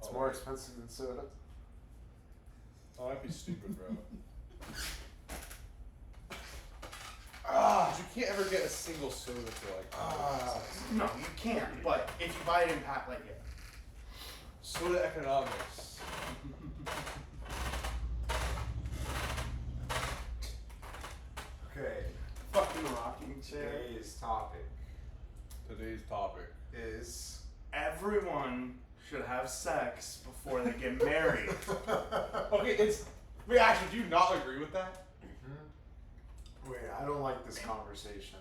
It's more expensive than soda. Oh, that'd be stupid, bro. You can't ever get a single soda for like. No, you can't. But if you buy it in pack, like it. Soda economics. Okay. Fucking rocking chair. Today's topic Is Everyone should have sex before they get married. okay. Wait, actually, do you not agree with that? wait, I don't like this conversation.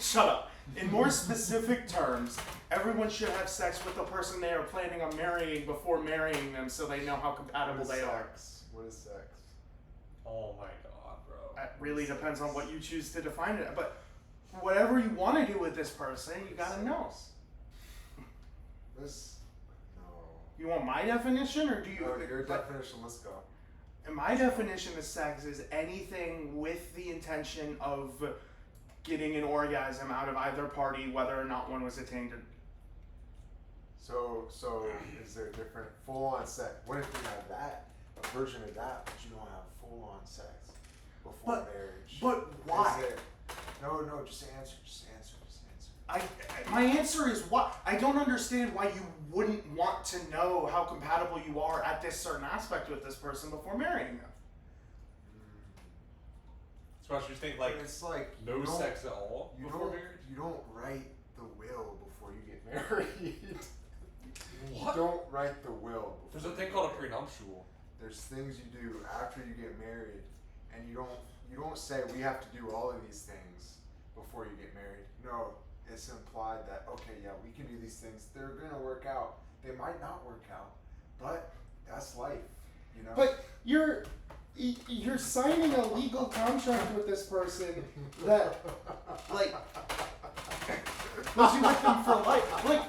Shut up. In more specific terms, everyone should have sex with the person they are planning on marrying before marrying them, so they know how compatible they are. What is sex? Oh my god, bro. It really depends on what you choose to define it. But whatever you want to do with this person, you gotta know. This. No. You want my definition, or do you? Oh, your definition. Let's go. My definition of sex is anything with the intention of getting an orgasm out of either party, whether or not one was attained. So is there different full-on sex? What if you have that, a version of that, but you don't have full-on sex before marriage? But why? No, just answer. My answer is what? I don't understand why you wouldn't want to know how compatible you are at this certain aspect with this person before marrying them. So you think like it's like no sex at all before marriage? You don't write the will before you get married. What? You don't write the will. There's a thing called a prenuptial. There's things you do after you get married, and you don't say we have to do all of these things before you get married. No, it's implied that okay, yeah, we can do these things. They're gonna work out. They might not work out, but that's life, you know. But you're signing a legal contract with this person that like puts you with them for life. Like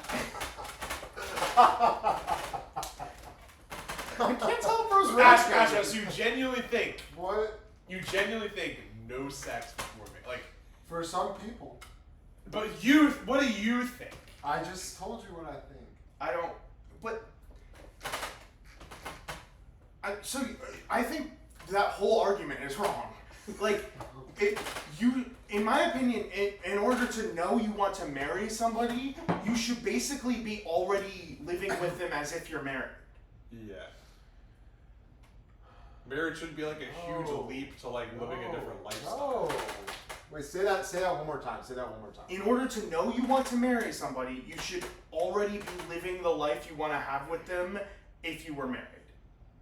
I can't tell if bro's Ash, so you genuinely think What? you genuinely think no sex before marriage? Like, For some people, but what do you think? I just told you what I think. I don't. But I think that whole argument is wrong. Like, in my opinion, in order to know you want to marry somebody, you should basically be already living with them as if you're married. Yeah. Marriage should be like a huge leap to like living a different lifestyle. No. Wait, say that one more time. In order to know you want to marry somebody, you should already be living the life you want to have with them if you were married.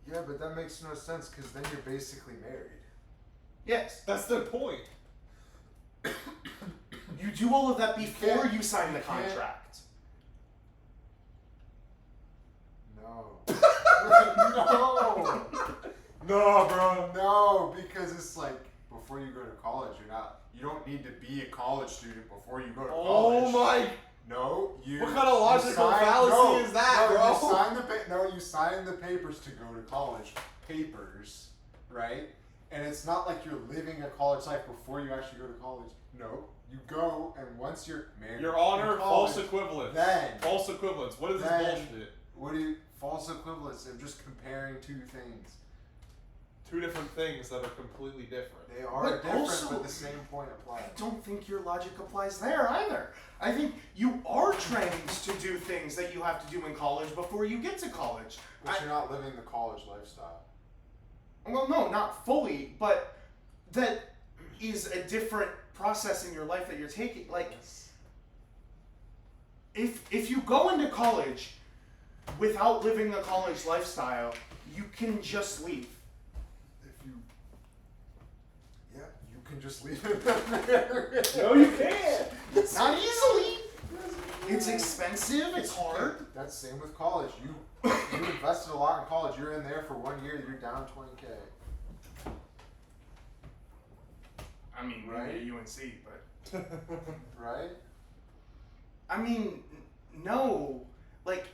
Yeah, but that makes no sense because then you're basically married. Yes. That's the point. You do all of that before you sign the contract. No. No. No, bro. No, because it's like before you go to college, you don't need to be a college student before you go to college. Oh my. No, you. What kind of logical fallacy is that, bro? You sign the papers to go to college. Papers, right? And it's not like you're living a college life before you actually go to college. No, you go, and once you're married, Your Honor, in college, false equivalence. Then False equivalence. What is this bullshit? What do you false equivalence? They're just comparing two things. Two different things that are completely different. They are But different, also, but the same point applies. I don't think your logic applies there either. I think you are trained to do things that you have to do in college before you get to college. But you're not living the college lifestyle. Well, no, not fully, but that is a different process in your life that you're taking. Like, if you go into college without living the college lifestyle, you can just leave. You can just leave it. No, you can't. Not easily. It's expensive. It's hard. That's same with college. You invested a lot in college. You're in there for 1 year. You're down $20,000. I mean, Right? maybe at UNC, but Right? I mean, no. Like,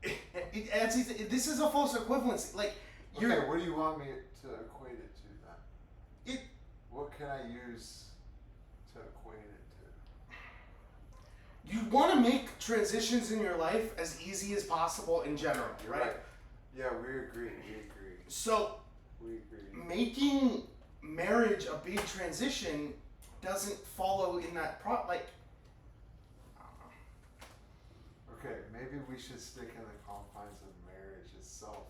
this is a false equivalency. Like, Okay, what do you want me to equate it to then? It. What can I use to equate it you want to make transitions in your life as easy as possible in general, You're right? Yeah, we agree. We agree. So We agree. making marriage a big transition doesn't follow in that like. Okay, maybe we should stick in the confines of marriage itself,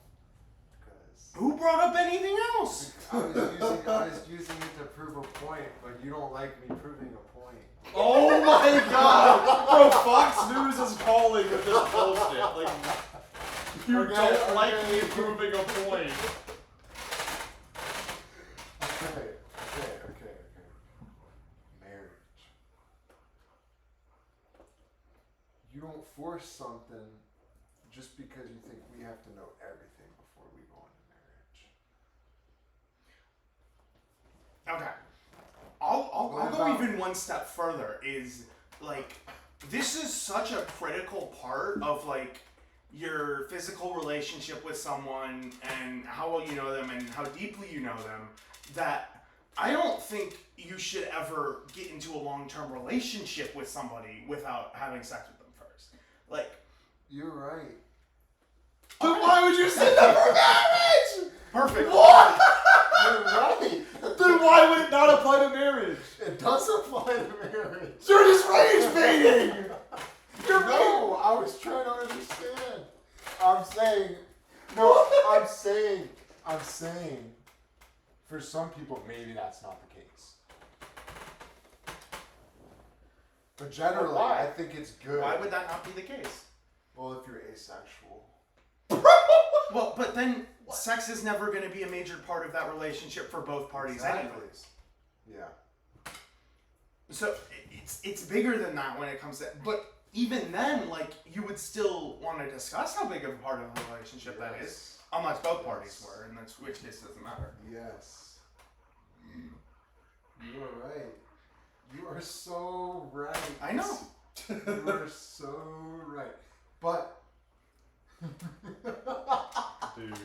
because Who brought up anything else? I was using it to prove a point, but you don't like me proving a point. Oh my god! Bro, Fox News is calling with this bullshit. Like, you don't like me proving a point. Okay. Marriage. You don't force something just because you think we have to know everything before we go into marriage. Okay. I'll What go about- even one step further. Is like this is such a critical part of like your physical relationship with someone and how well you know them and how deeply you know them that I don't think you should ever get into a long-term relationship with somebody without having sex with them first. Like, You're right. then why would you say that for marriage? Perfect. What? You're right. Then why would it not apply to marriage? It does apply to marriage. You're just rage baiting. No, I was trying to understand. I'm saying, for some people, maybe that's not the case. But generally, Why? I think it's good. Why would that not be the case? Well, if you're asexual. Well, but then sex is never going to be a major part of that relationship for both parties anyways. Yeah. So it's bigger than that when it comes to, but even then, like, you would still want to discuss how big of a part of the relationship that is, unless both parties were, in which case it doesn't matter. Yes. You are right. You are so right. I know. You are so right. But Dude.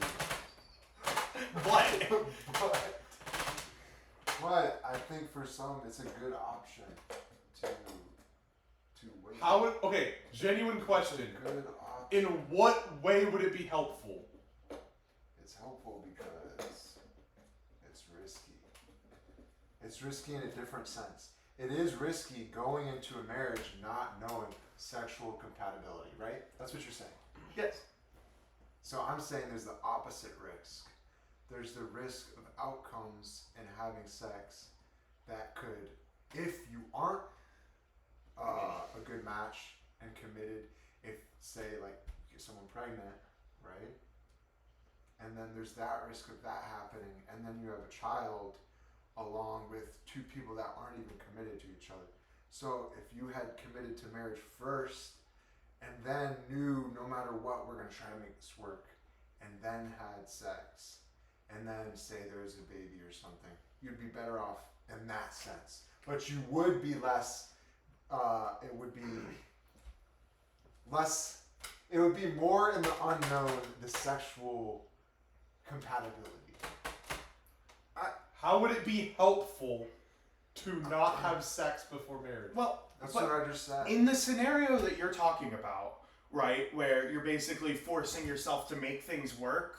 But But I think for some it's a good option to wait. How would, okay, genuine question. It's a good option. In what way would it be helpful? It's helpful because it's risky. It's risky in a different sense. It is risky going into a marriage not knowing sexual compatibility, right? That's what you're saying. yes, So I'm saying there's the opposite risk. There's the risk of outcomes in having sex that could, if you aren't a good match and committed, if say like you get someone pregnant, right? And then there's that risk of that happening, and then you have a child along with two people that aren't even committed to each other. So if you had committed to marriage first and then knew no matter what we're gonna try to make this work, and then had sex, and then say there was a baby or something, you'd be better off in that sense. But you would be less, it would be less, it would be more in the unknown, the sexual compatibility. How would it be helpful to not have sex before marriage? well, That's but what I just said. in the scenario that you're talking about, right, where you're basically forcing yourself to make things work,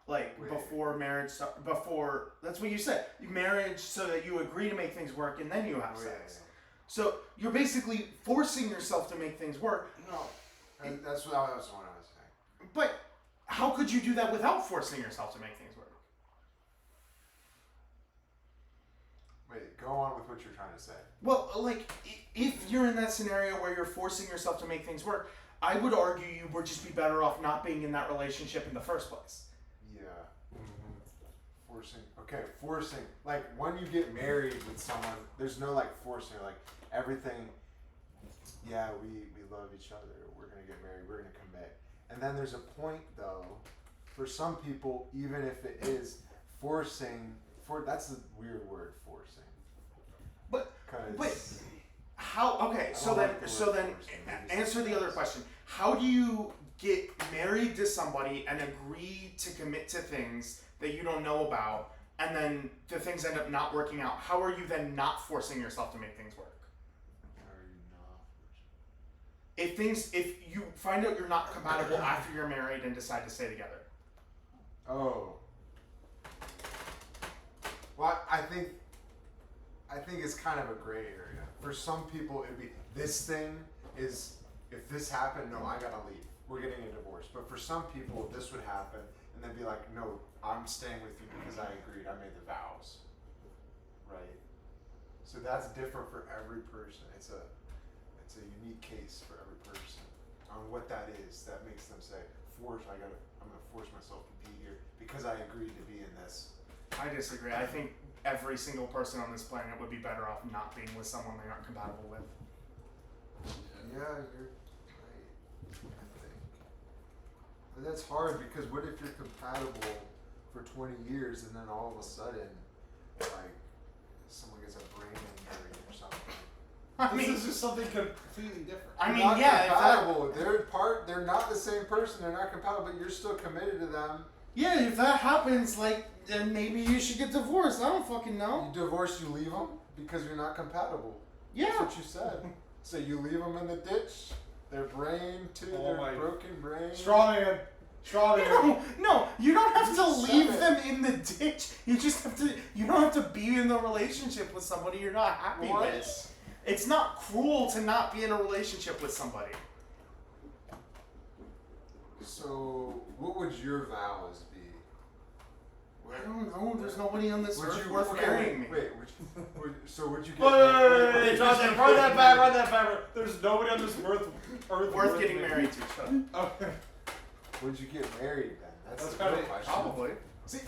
like Wait. before marriage, before, that's what you said, marriage so that you agree to make things work and then you have Oh, sex. So you're basically forcing yourself to make things work. No, and that's what I was saying. But how could you do that without forcing yourself to make things work? Wait, go on with what you're trying to say. Well, like, if you're in that scenario where you're forcing yourself to make things work, I would argue you would just be better off not being in that relationship in the first place. Yeah. Forcing. Like, when you get married with someone, there's no, like, forcing. Like, everything, yeah, we love each other. We're going to get married. We're going to commit. And then there's a point, though, for some people, even if it is forcing, that's the weird word, forcing. But 'Cause how? Okay, I so don't then, like the so word then, forcing. Maybe answer the other question. How do you get married to somebody and agree to commit to things that you don't know about, and then the things end up not working out? How are you then not forcing yourself to make things work? Are you not forcing? if you find out you're not compatible after you're married and decide to stay together. Oh. Well, I think it's kind of a gray area. For some people, it'd be this thing is if this happened, no, I gotta leave. We're getting a divorce. But for some people, this would happen, and they'd be like, no, I'm staying with you because I agreed. I made the vows. Right. So that's different for every person. It's a unique case for every person on what that is that makes them say, I'm gonna force myself to be here because I agreed to be in this. I disagree. I think every single person on this planet would be better off not being with someone they aren't compatible with. Yeah, you're right, I think. But that's hard because what if you're compatible for 20 years and then all of a sudden, like, someone gets a brain injury or something? This is just something completely different. I They're mean, not yeah, compatible. They're not the same person. They're not compatible, but you're still committed to them. Yeah, if that happens, like, then maybe you should get divorced. I don't fucking know. You divorce, you leave them because you're not compatible. Yeah. That's what you said. So you leave them in the ditch. Their brain too. Oh their broken brain. Straw man. No, you don't have to You leave said them in the ditch. You just have to. You don't have to be in a relationship with somebody you're not happy What? with. It's not cruel to not be in a relationship with somebody. So what would your vows be? I don't know. There's nobody on this Would earth you worth marrying me. Wait, so would you get? Wait, run that back. There's nobody on this earth Worth getting married to. Shut up. Okay. Would you get married then? That's the kinda- real question. Probably. See,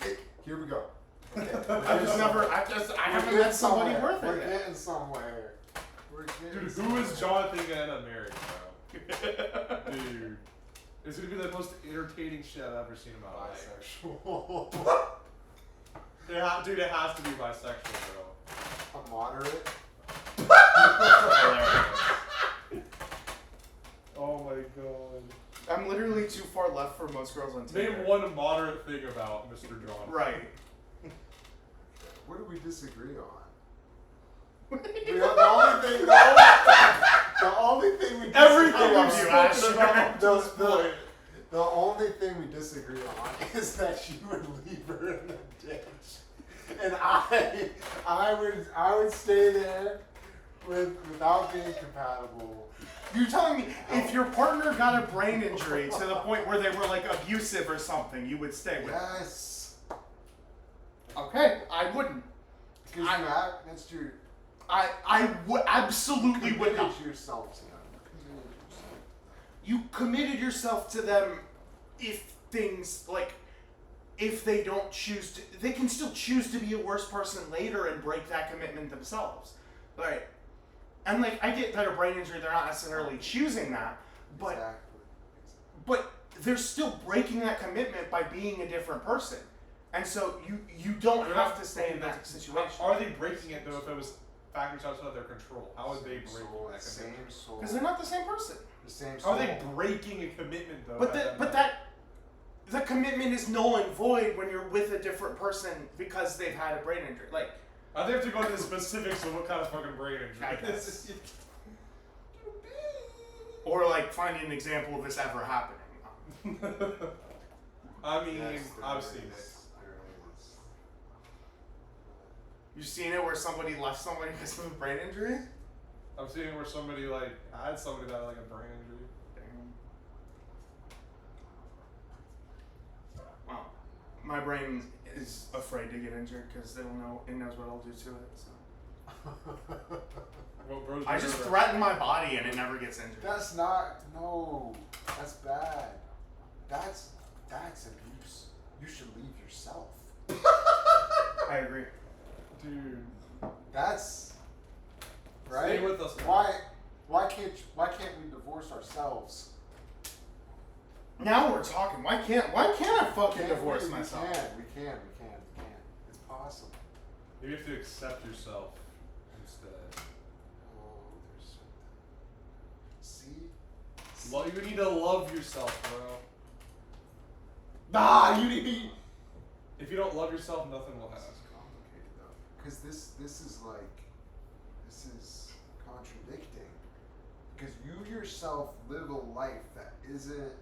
here we go. Okay. I haven't met somebody worth We're it. getting somewhere. Dude, who is Jonathan gonna end up marrying, bro? Dude. It's gonna be the most entertaining shit I've ever seen in my life. Bisexual. Dude, it has to be bisexual, bro. A moderate. Oh my god. I'm literally too far left for most girls on Tinder. Name one moderate thing about Mr. John. Right. What do we disagree on? The only thing we disagree Everything on. we've spoken about The- to this point. The only thing we disagree on is that you would leave her in the ditch, and I would stay there without being compatible. You're telling me if your partner got a brain injury to the point where they were like abusive or something, you would stay with them? Yes. Okay, I wouldn't. Because that's true. I would absolutely would not. Committed yourself to them. You committed yourself to them if things like if they don't choose to, they can still choose to be a worse person later and break that commitment themselves. Right. And like I get that a brain injury, they're not necessarily choosing that, but Exactly. but they're still breaking that commitment by being a different person. And so you don't have to stay in that situation. Are they breaking it though if it was factors outside of their control? How would they break that Same commitment? soul. Because they're not the same person. The same How soul. are they breaking a commitment though? But that commitment is null and void when you're with a different person because they've had a brain injury. Like I think have to go into the specifics of what kind of fucking brain injury. I guess. Or like finding an example of this ever happening. I mean, Yes, I've there seen it. is. There is. You've seen it where somebody left somebody because of a brain injury? I've seen it where somebody like I had somebody that had like a brain injury. Well, my brain is afraid to get injured because it knows what I'll do to it. So What bro's I just brain- threaten my body and it never gets injured. That's not. No. That's bad. That's abuse. You should leave yourself. I agree. Dude. That's right. Stay with us, man. Why can't we divorce ourselves? Now we're talking. Why can't I fucking Can't divorce we? myself? We can. It's possible. You have to accept yourself instead. Oh, there's something. See? Well, you need to love yourself, bro. Nah, you need. If you don't love yourself, nothing will This happen. is complicated though, because this is contradicting because you yourself live a life that isn't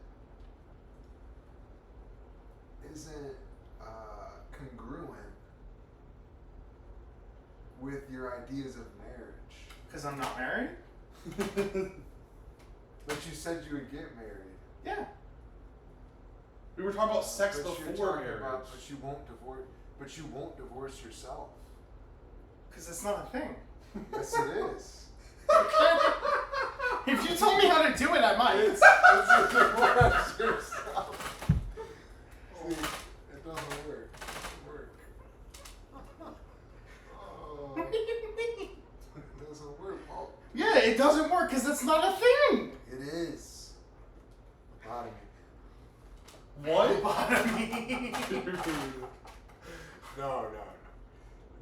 congruent with your ideas of marriage. Because I'm not married? But you said you would get married. Yeah. We were talking about sex But you're before talking marriage. about- but you won't divorce. But you won't divorce yourself. Because it's not a thing. Yes, it is. If you told me how to do it, I might. It's a divorce yourself. See, it doesn't work. It doesn't work. Oh, it doesn't work, Paul. Yeah, it doesn't work because it's not a thing. It is. Lobotomy. What? Lobotomy.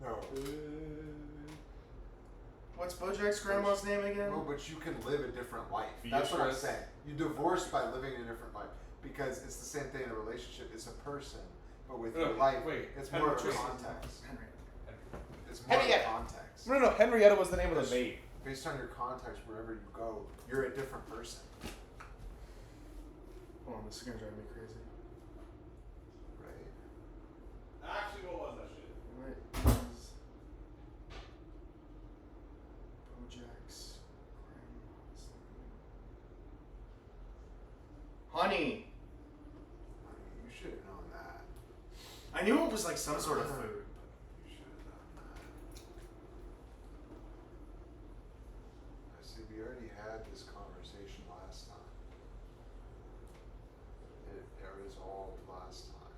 No. What's Bojack's grandma's name again? No, but you can live a different life. That's what I'm Beatrice. saying. You divorce by living a different life. Because it's the same thing in a relationship. It's a person. But with your life, wait, it's Henry more of a Tristan. context. Henry. It's more of a Henrietta. context. No. Henrietta was the name of the maid. Based on your context, wherever you go, you're a different person. Hold on, this is gonna drive me crazy. Right? Actually, what was that shit? What is Bojack's grandma's name? Honey. You should have known that. I knew it was like some sort of food. You should have known that. I see, we already had this conversation last time. It was all last time.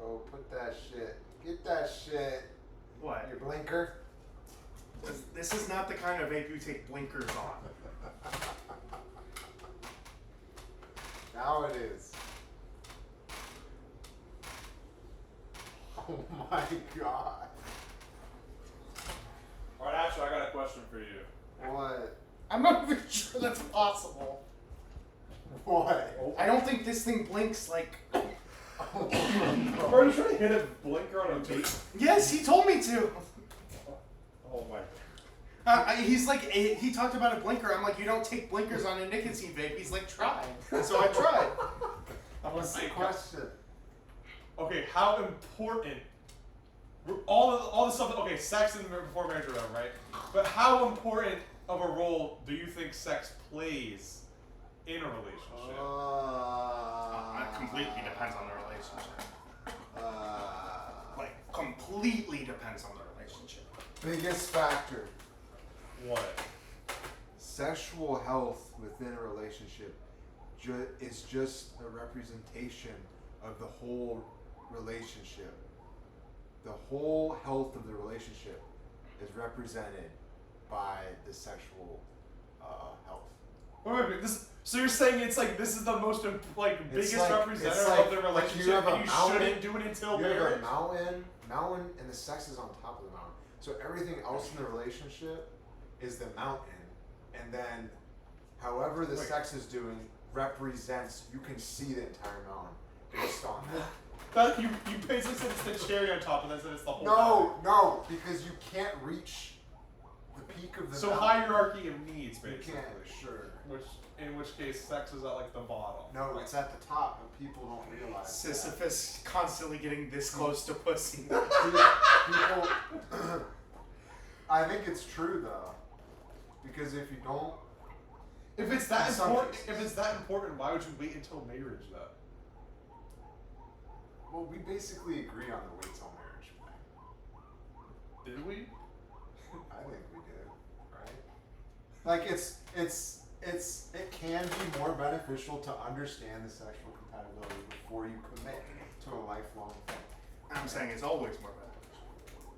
Oh, put that shit. Get that shit. What? Your blinker. This is not the kind of vape you take blinkers on. Now it is. Oh my god. Alright, actually, I got a question for you. What? I'm not even sure that's possible. What? I don't think this thing blinks like. Are you trying to hit a blinker on a vape? Yes, he told me to. Oh my. He's like, he talked about a blinker. I'm like, you don't take blinkers on a nicotine vape. He's like, try. So I tried. What's the question? Okay, how important? All the stuff. Okay, sex and before marriage or whatever, right? But how important of a role do you think sex plays in a relationship? It completely depends on the relationship. Like, completely depends on the relationship. Biggest factor. What? Sexual health within a relationship is just a representation of the whole relationship. The whole health of the relationship is represented by the sexual health. Wait. So you're saying it's like this is the most biggest like- representative it's like- of the like you relationship, have a and you mountain, shouldn't do it until You have marriage? a mountain, and the sex is on top of the mountain. So everything else in the relationship is the mountain, and then however the sex is doing represents. You can see the entire mountain based on that. But you basically said it's the cherry on top, and then said it's the whole. mountain. No, because you can't reach the peak of the So mountain. hierarchy of needs, You basically. can't, sure. In which case, sex is at like the bottom. No, it's at the top, but people don't realize that. Sisyphus constantly getting this close to pussy. People, I think it's true though, because if you don't, If it's that In some important, cases. why would you wait until marriage though? well, we basically agree on the wait till marriage thing. Did we? I think we did, right? Like it can be more beneficial to understand the sexual compatibility before you commit to a lifelong thing. I'm saying it's always more beneficial.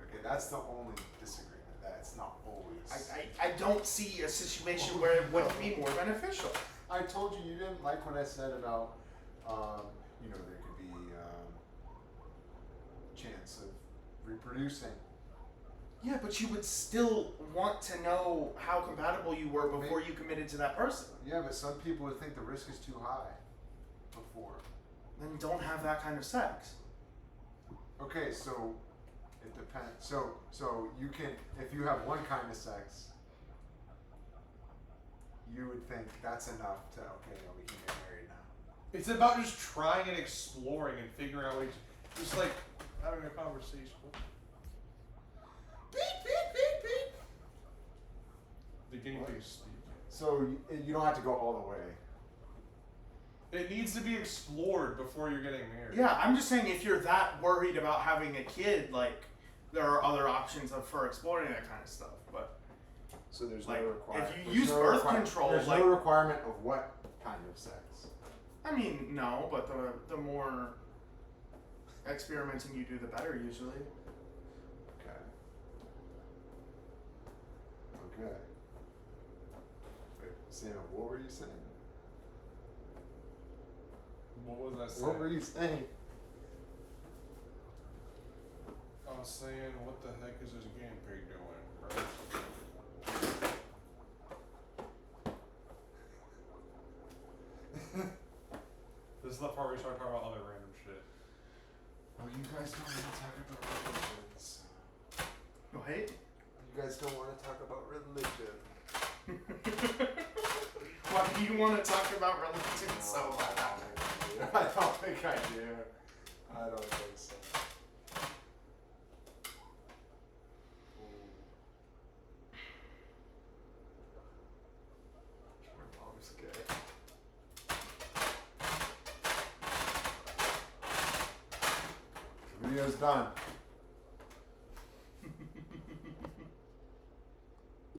Okay, that's the only disagreement. That it's not always. I don't see a situation where it would be more beneficial. I told you didn't like what I said about, there could be chance of reproducing. Yeah, but you would still want to know how compatible you were before you committed to that person. Yeah, but some people would think the risk is too high before. Then don't have that kind of sex. Okay, so It depends. So you can, if you have one kind of sex, you would think that's enough to, okay, yeah, we can get married now. It's about just trying and exploring and figuring out ways, just like having a conversation. Beep, beep, beep, beep. The guinea pig is speaking. So you don't have to go all the way. It needs to be explored before you're getting married. Yeah, I'm just saying if you're that worried about having a kid, like there are other options for exploring that kind of stuff. But So there's like, no requirement. if you use birth control, there's like no requirement of what kind of sex. I mean, no, but the more experimenting you do, the better usually. Okay. Okay. Wait, Sam, what were you saying? What was I saying? What were you saying? I was saying, what the heck is this guinea pig doing, right? This is the part where we start talking about other random shit. Oh, you guys don't want to talk about religions. What? You guys don't want to talk about religion. Why do you want to talk about religion so bad? I don't think I do. I don't think so. My mom's gay. Video's done.